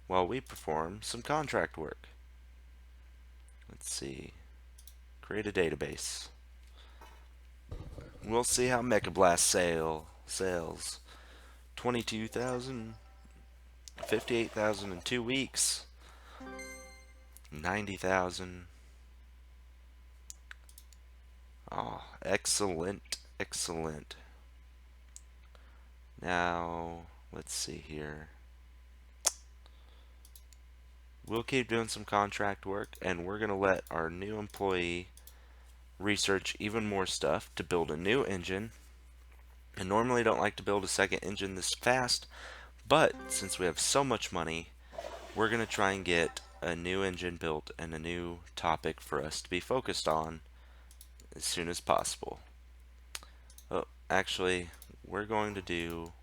while we perform some contract work. Let's see. Create a database. We'll see how Mecha Blast sales. 22,000, 58,000 in 2 weeks, 90,000. Oh, excellent, excellent. Now, let's see here. We'll keep doing some contract work, and we're going to let our new employee research even more stuff to build a new engine. I normally don't like to build a second engine this fast, but since we have so much money, we're going to try and get a new engine built and a new topic for us to be focused on as soon as possible. Oh, actually, we're going to do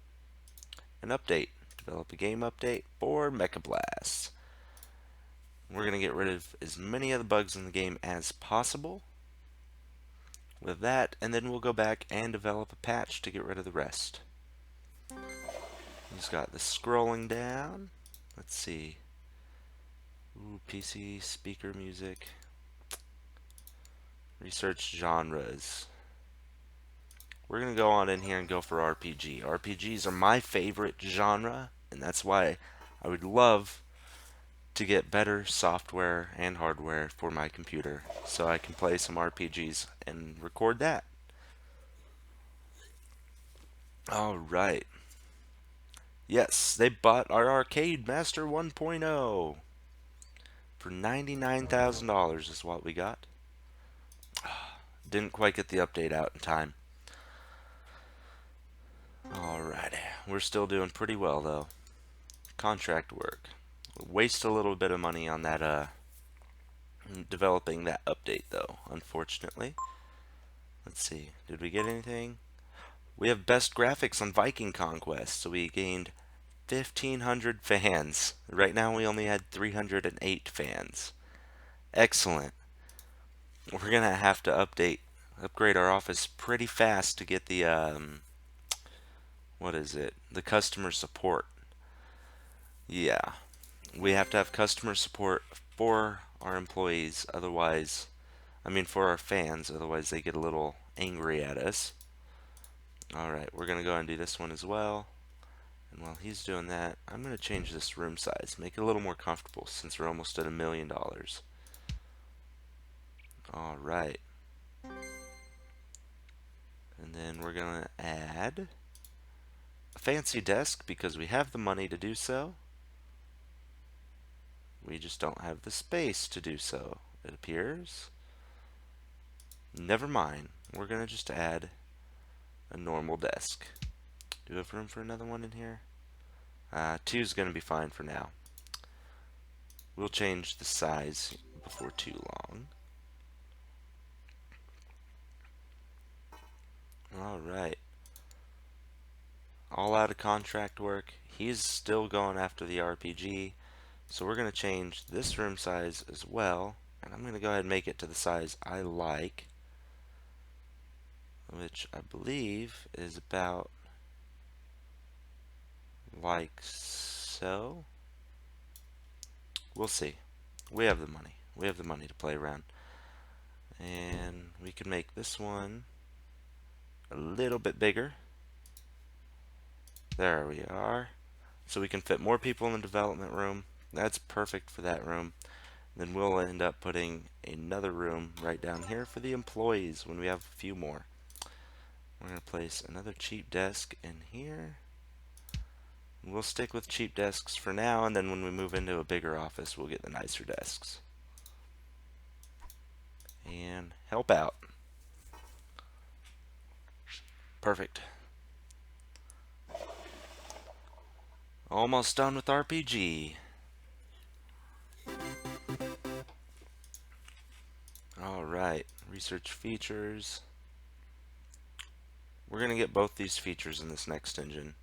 an update. Develop a game update for Mecha Blast. We're going to get rid of as many of the bugs in the game as possible with that, and then we'll go back and develop a patch to get rid of the rest. He's got the scrolling down. Let's see. Ooh, PC, speaker music. Research genres. We're going to go on in here and go for RPG. RPGs are my favorite genre, and that's why I would love to get better software and hardware for my computer so I can play some RPGs and record that. Alright. Yes, they bought our Arcade Master 1.0 for $99,000 is what we got. Didn't quite get the update out in time. Alrighty. We're still doing pretty well though. Contract work. Waste a little bit of money on that developing that update though, unfortunately. Let's see. Did we get anything? We have best graphics on Viking Conquest, so we gained 1,500 fans. Right now we only had 308 fans. Excellent. We're gonna have to upgrade our office pretty fast to get the what is it? The customer support. Yeah, we have to have customer support for our employees, otherwise, I mean for our fans, otherwise they get a little angry at us. Alright, we're gonna go ahead and do this one as well. And while he's doing that, I'm going to change this room size, make it a little more comfortable since we're almost at $1 million. Alright. And then we're going to add a fancy desk because we have the money to do so. We just don't have the space to do so, it appears. Never mind. We're going to just add a normal desk. Do we have room for another one in here? Two's going to be fine for now. We'll change the size before too long. Alright. All out of contract work. He's still going after the RPG. So we're going to change this room size as well. And I'm going to go ahead and make it to the size I like. Which I believe is about like so. We'll see. We have the money. We have the money to play around. And we can make this one a little bit bigger. There we are. So we can fit more people in the development room. That's perfect for that room. Then we'll end up putting another room right down here for the employees when we have a few more. We're going to place another cheap desk in here. We'll stick with cheap desks for now, and then when we move into a bigger office, we'll get the nicer desks. And help out. Perfect. Almost done with RPG. Alright, research features. We're going to get both these features in this next engine.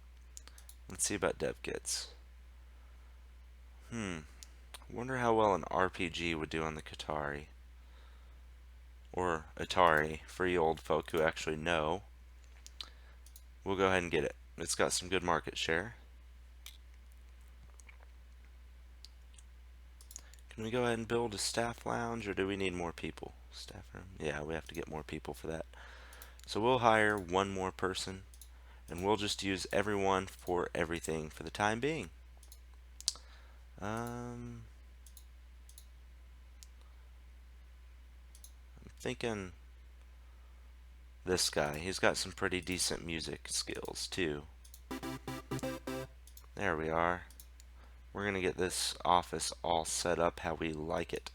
Let's see about dev kits. Wonder how well an RPG would do on the Qatari. Or Atari, for you old folk who actually know. We'll go ahead and get it. It's got some good market share. Can we go ahead and build a staff lounge, or do we need more people? Staff room? Yeah, we have to get more people for that. So we'll hire one more person, and we'll just use everyone for everything for the time being. I'm thinking this guy. He's got some pretty decent music skills, too. There we are. We're going to get this office all set up how we like it.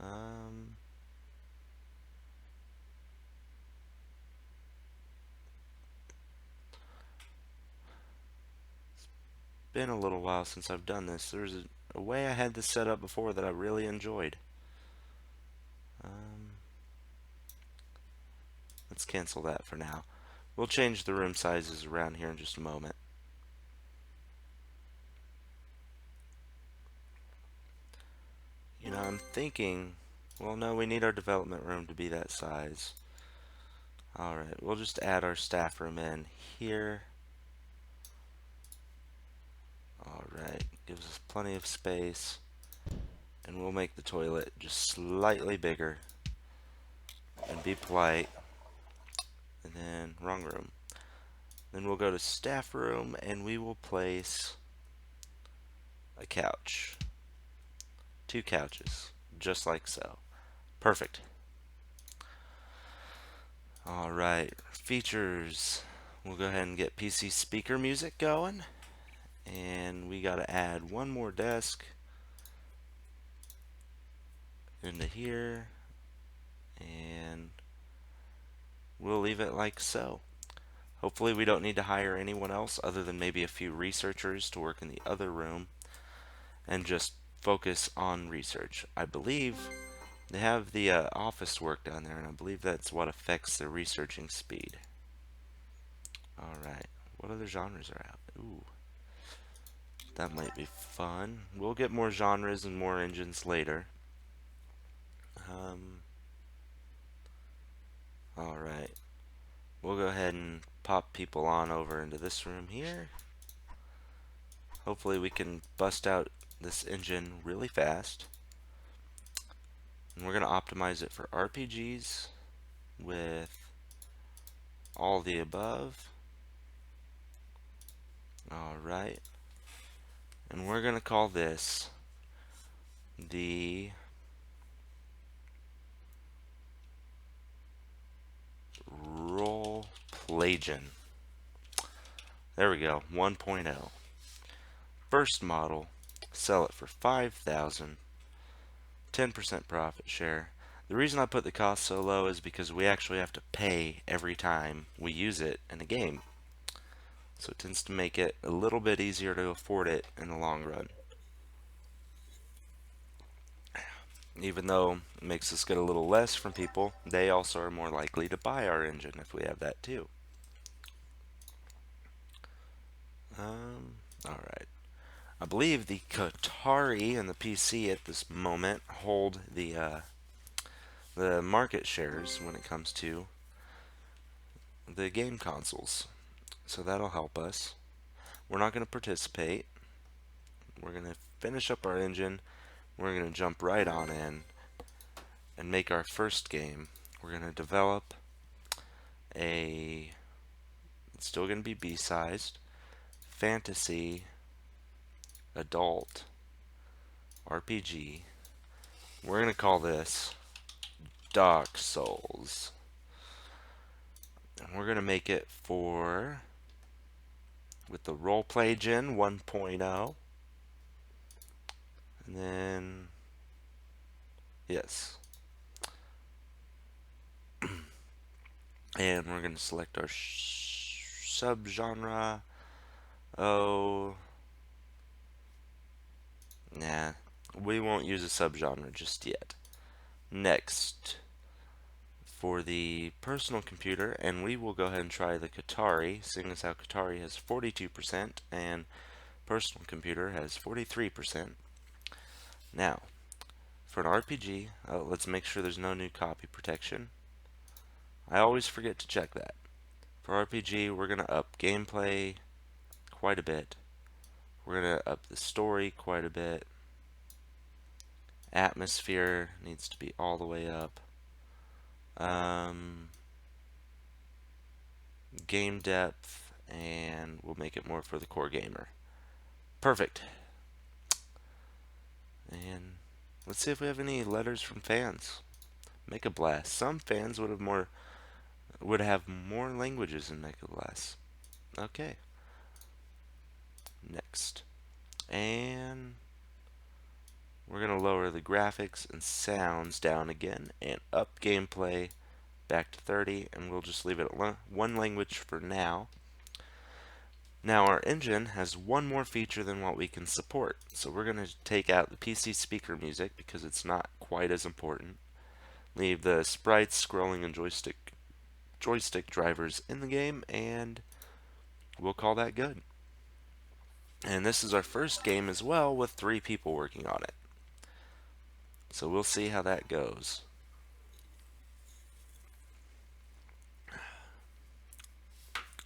Um, been a little while since I've done this. There's a way I had this set up before that I really enjoyed. Let's cancel that for now. We'll change the room sizes around here in just a moment. You know, I'm thinking, well, no, we need our development room to be that size. Alright, we'll just add our staff room in here. Alright, gives us plenty of space. And we'll make the toilet just slightly bigger. And be polite. And then, wrong room. Then we'll go to staff room and we will place a couch. 2 couches, just like so. Perfect. Alright, features. We'll go ahead and get PC speaker music going. And we gotta add one more desk into here. And we'll leave it like so. Hopefully we don't need to hire anyone else other than maybe a few researchers to work in the other room and just focus on research. I believe they have the office work down there, and I believe that's what affects their researching speed. Alright, what other genres are out? Ooh, that might be fun. We'll get more genres and more engines later. Alright, we'll go ahead and pop people on over into this room here. Hopefully we can bust out this engine really fast. And we're going to optimize it for RPGs with all the above. Alright. And we're going to call this the Role Playgen. There we go, 1.0. First model, sell it for 5,000, 10% profit share. The reason I put the cost so low is because we actually have to pay every time we use it in a game. So it tends to make it a little bit easier to afford it in the long run. Even though it makes us get a little less from people, they also are more likely to buy our engine if we have that too. Alright. I believe the Qatari and the PC at this moment hold the market shares when it comes to the game consoles. So that'll help us. We're not going to participate. We're going to finish up our engine. We're going to jump right on in and make our first game. We're going to develop a, it's still going to be B-sized, fantasy, adult, RPG. We're going to call this Dark Souls. And we're going to make it with the Roleplay Gen 1.0. And then, yes. And we're going to select our subgenre. Oh, nah, we won't use a subgenre just yet. Next, for the personal computer, and we will go ahead and try the Qatari, seeing as how Qatari has 42% and personal computer has 43%. Now, for an RPG, let's make sure there's no new copy protection. I always forget to check that. For RPG, we're going to up gameplay quite a bit. We're going to up the story quite a bit. Atmosphere needs to be all the way up. Game depth, and we'll make it more for the core gamer. Perfect. And let's see if we have any letters from fans. Make a blast. Some fans would have more languages in Make a Blast. Okay. Next. And we're going to lower the graphics and sounds down again and up gameplay back to 30, and we'll just leave it at one language for now. Now our engine has one more feature than what we can support, so we're going to take out the PC speaker music because it's not quite as important. Leave the sprites, scrolling, and joystick drivers in the game, and we'll call that good. And this is our first game as well with 3 people working on it. So we'll see how that goes.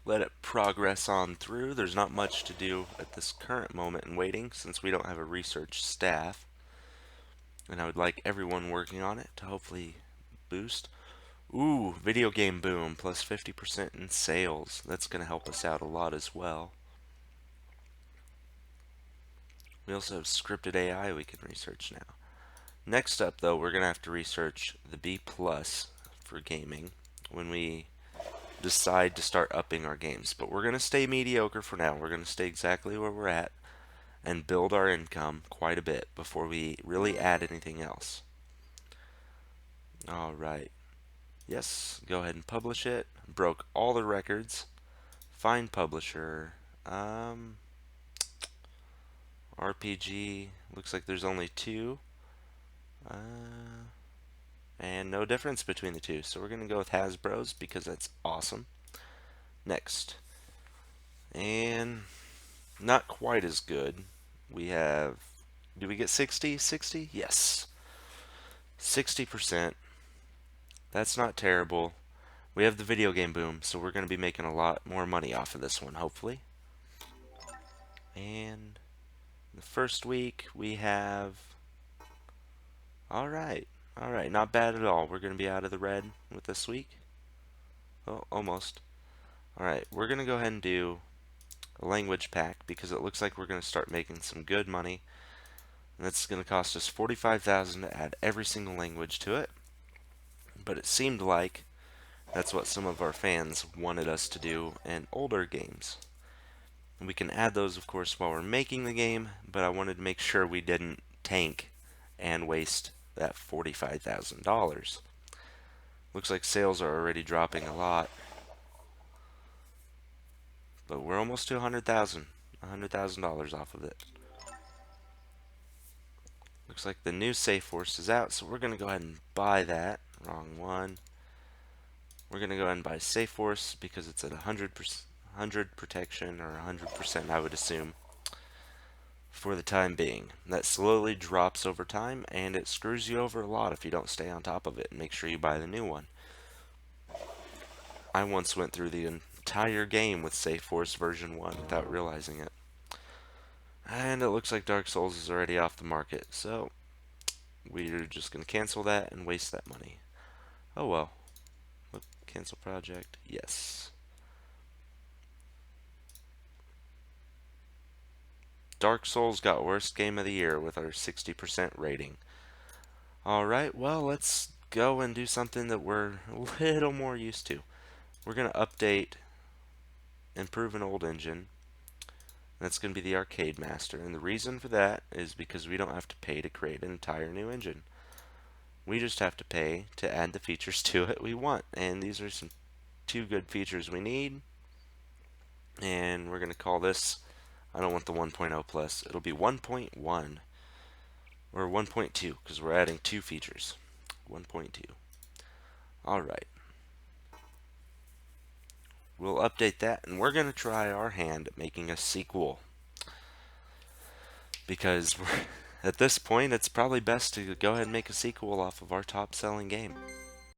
Let it progress on through. There's not much to do at this current moment in waiting since we don't have a research staff. And I would like everyone working on it to hopefully boost. Ooh, video game boom, plus 50% in sales. That's going to help us out a lot as well. We also have scripted AI we can research now. Next up, though, we're going to have to research the B plus for gaming when we decide to start upping our games. But we're going to stay mediocre for now. We're going to stay exactly where we're at and build our income quite a bit before we really add anything else. Alright. Yes, go ahead and publish it. Broke all the records. Find publisher. RPG. Looks like there's only 2. And no difference between the 2. So we're going to go with Hasbro's because that's awesome. Next. And not quite as good. We have, do we get 60? 60? Yes. 60%. That's not terrible. We have the video game boom, so we're going to be making a lot more money off of this one, hopefully. And the first week we have, alright, not bad at all. We're going to be out of the red with this week. Oh, almost. Alright, we're going to go ahead and do a language pack because it looks like we're going to start making some good money. And that's going to cost us $45,000 to add every single language to it. But it seemed like that's what some of our fans wanted us to do in older games. And we can add those, of course, while we're making the game, but I wanted to make sure we didn't tank and waste that $45,000. Looks like sales are already dropping a lot. But we're almost to $100,000 off of it. Looks like the new Safe Force is out, so we're going to go ahead and buy that. Wrong one. We're going to go ahead and buy Safe Force because it's at 100 protection, or 100% I would assume, for the time being. That slowly drops over time, and it screws you over a lot if you don't stay on top of it and make sure you buy the new one. I once went through the entire game with Safe Force version 1 without realizing it. And it looks like Dark Souls is already off the market, so we're just going to cancel that and waste that money. Oh well. Look, cancel project. Yes. Dark Souls got worst game of the year with our 60% rating. Alright, well, let's go and do something that we're a little more used to. We're going to update, improve an old engine. That's going to be the Arcade Master, and the reason for that is because we don't have to pay to create an entire new engine. We just have to pay to add the features to it we want, and these are some 2 good features we need. And we're going to call this, I don't want the 1.0 plus, it'll be 1.1 or 1.2 because we're adding 2 features. 1.2. Alright. We'll update that, and we're going to try our hand at making a sequel. Because at this point, it's probably best to go ahead and make a sequel off of our top-selling game.